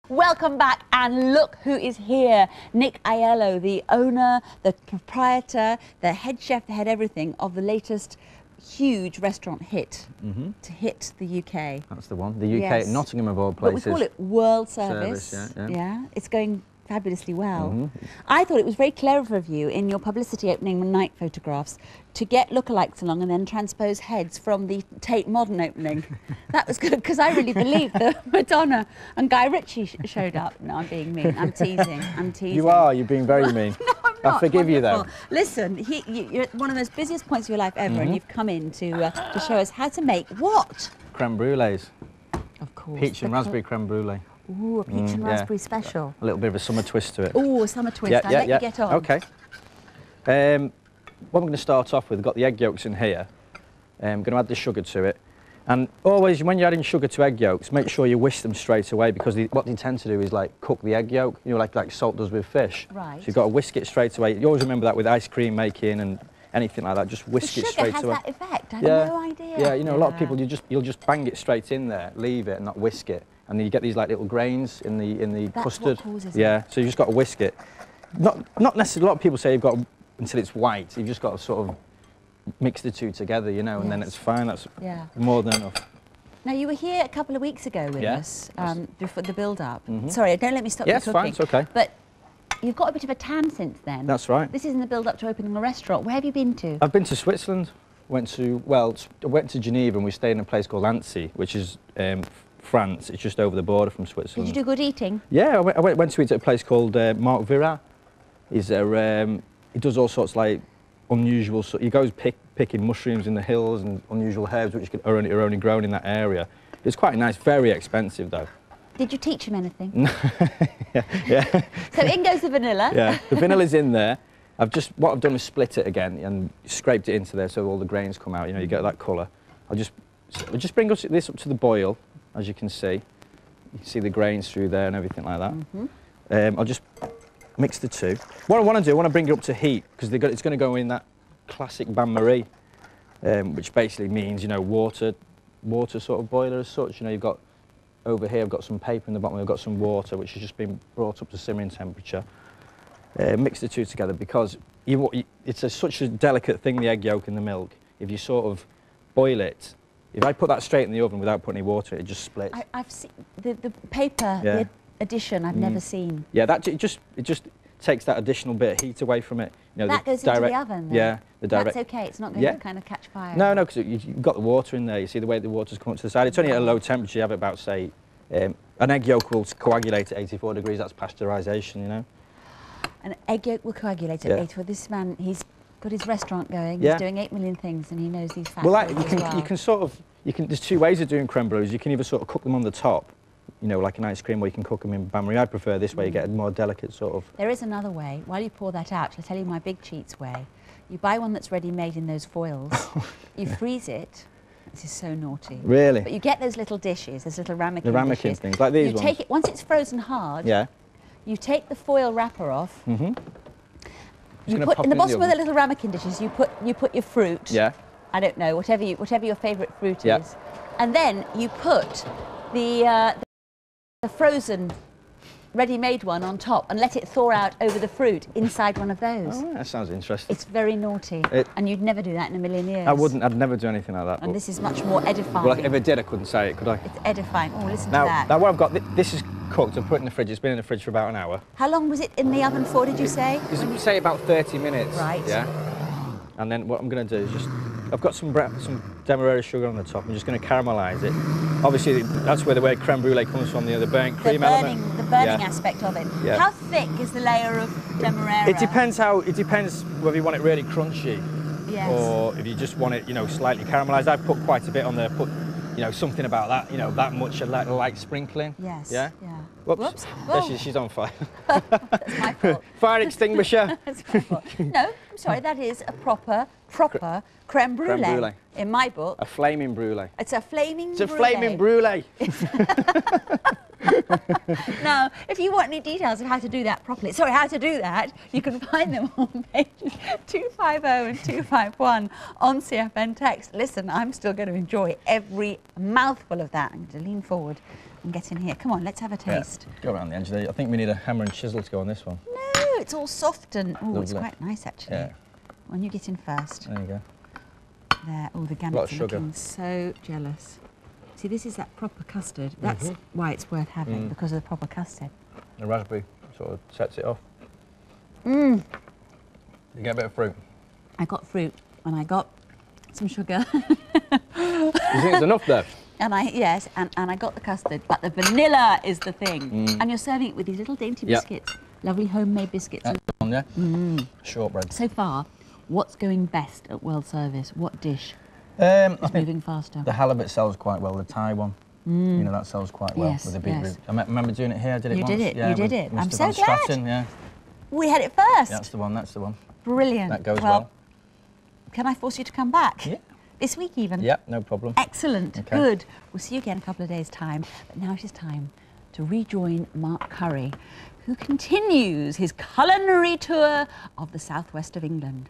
Welcome back, and look who is here. Nick Aiello, the owner, the proprietor, the head chef, the head everything of the latest huge restaurant hit to hit the UK. That's the one. The UK, yes. Nottingham of all places. But we call it World Service. Yeah, it's going fabulously well. I thought it was very clever of you in your publicity opening night photographs to get lookalikes along and then transpose heads from the Tate Modern opening. That was good, because I really believed that Madonna and Guy Ritchie showed up. No, I'm being mean. I'm teasing. I'm teasing. You are. You're being very mean. No, I'm not. I forgive you, though. Listen, you're at one of the most busiest points of your life ever, and you've come in to show us how to make what? Creme brulees. Of course. Peach and raspberry creme brulee. Ooh, a peach and raspberry special. A little bit of a summer twist to it. Ooh, a summer twist. I'll let you get on. Okay. What I'm going to start off with, I've got the egg yolks in here. I'm going to add the sugar to it. And always, when you're adding sugar to egg yolks, make sure you whisk them straight away, because what they tend to do is like cook the egg yolk, you know, like salt does with fish. Right. So you've got to whisk it straight away. You always remember that with ice cream making and anything like that. Just whisk it straight away. The sugar has that effect. I had no idea. Yeah, you know, a lot of people you'll just bang it straight in there, leave it, and not whisk it, and then you get these like little grains in the custard. What causes it. So you just got to whisk it. Not necessarily. A lot of people say you've got to, until it's white. You've just got to sort of mix the two together, you know, and then it's fine. That's more than enough. Now, you were here a couple of weeks ago with us before the build-up. Sorry, don't let me stop you cooking. Yeah, it's fine, it's okay. But you've got a bit of a tan since then. That's right. This isn't the build-up to opening a restaurant. Where have you been to? I've been to Switzerland. I went to Geneva, and we stayed in a place called Annecy, which is France. It's just over the border from Switzerland. Did you do good eating? Yeah, I went to eat at a place called Marc Virat. He does all sorts like unusual. He goes picking mushrooms in the hills and unusual herbs which are only grown in that area. It's quite nice. Very expensive though. Did you teach him anything? yeah. So in goes the vanilla. Yeah, the vanilla's in there. What I've done is split it again and scraped it into there so all the grains come out. You know, you get that colour. I'll just bring this up to the boil, as you can see. You can see the grains through there and everything like that. I'll just mix the two. What I want to do, I want to bring it up to heat, because it's going to go in that classic bain-marie, which basically means, you know, water sort of boiler as such. You know, you've got over here, I've got some paper in the bottom, I've got some water which has just been brought up to simmering temperature. Mix the two together, because it's such a delicate thing, the egg yolk and the milk. If you sort of boil it, if I put that straight in the oven without putting any water, it just splits. I've seen the paper, the addition I've never seen. Yeah, it just takes that additional bit of heat away from it. You know, that goes into the oven, then? Yeah, the direct. That's okay, it's not going to kind of catch fire. No, because you've got the water in there. You see the way the water's come up to the side. It's only at a low temperature. You have it about, say, an egg yolk will coagulate at 84 degrees. That's pasteurisation, you know. An egg yolk will coagulate at 84. This man, he's got his restaurant going. He's doing 8 million things, and he knows these facts. Well, there's two ways of doing creme brulees. You can either sort of cook them on the top, you know, like an ice cream, or you can cook them in bain-marie. I prefer this way. You get a more delicate sort of. There is another way. While you pour that out, I'll tell you my big cheats way. You buy one that's ready-made in those foils. You freeze it. This is so naughty. Really? But you get those little dishes, those little ramekin dishes. The ramekin things, like these ones. You take it, once it's frozen hard, you take the foil wrapper off. You put in the bottom of the little ramekin dishes, you put your fruit. Yeah. I don't know, whatever your favourite fruit is. And then you put the frozen ready-made one on top and let it thaw out over the fruit inside one of those. Oh, that sounds interesting. It's very naughty, and you'd never do that in a million years. I wouldn't. I'd never do anything like that. And this is much more edifying. Well, if I did, I couldn't say it, could I? It's edifying. Oh, listen to that. Now what I've got, this is cooked. I've put it in the fridge. It's been in the fridge for about an hour. How long was it in the oven for, did you say? Say about 30 minutes. Right. Yeah. And then what I'm going to do is I've got some demerara sugar on the top. I'm just going to caramelise it. Obviously, that's where the word creme brulee comes from, the burnt cream element. The burning aspect of it. Yeah. How thick is the layer of demerara? It depends whether you want it really crunchy, or if you just want it, you know, slightly caramelised. I've put quite a bit on there. Put, you know, something about that, you know, that much, like sprinkling. Yes. Yeah. Yeah. Whoops. There she's on fire. That's my fault. Fire extinguisher. That's my fault. No, I'm sorry. That is a proper creme brulee. Creme brulee. In my book. A flaming brulee. It's a flaming brulee. It's a flaming brulee. Now, if you want any details of how to do that properly, you can find them on pages 250 and 251 on CFN Text. Listen, I'm still going to enjoy every mouthful of that. I'm going to lean forward and get in here. Come on, let's have a taste. Yeah, go around the edge there. I think we need a hammer and chisel to go on this one. No, it's all soft and, oh, it's quite nice actually. Yeah. When you get in first. There you go. There, oh, the gannets are looking so jealous. See, this is that proper custard. That's why it's worth having, because of the proper custard. The raspberry sort of sets it off. You get a bit of fruit. I got fruit and I got some sugar. You think it's enough there? And I got the custard, but the vanilla is the thing. And you're serving it with these little dainty biscuits, lovely homemade biscuits. That's on, yeah. Shortbread. So far, what's going best at World Service? What dish is moving faster? The halibut sells quite well. The Thai one, you know, that sells quite well with the beetroot. I remember doing it here. I did it once. You did it. Yeah, you did it. I'm so glad. Stratton, yeah. We had it first. That's the one. That's the one. Brilliant. That goes well. Can I force you to come back? Yeah. This week even? Yeah, no problem. Excellent, good. We'll see you again in a couple of days' time. But now it is time to rejoin Mark Curry, who continues his culinary tour of the southwest of England.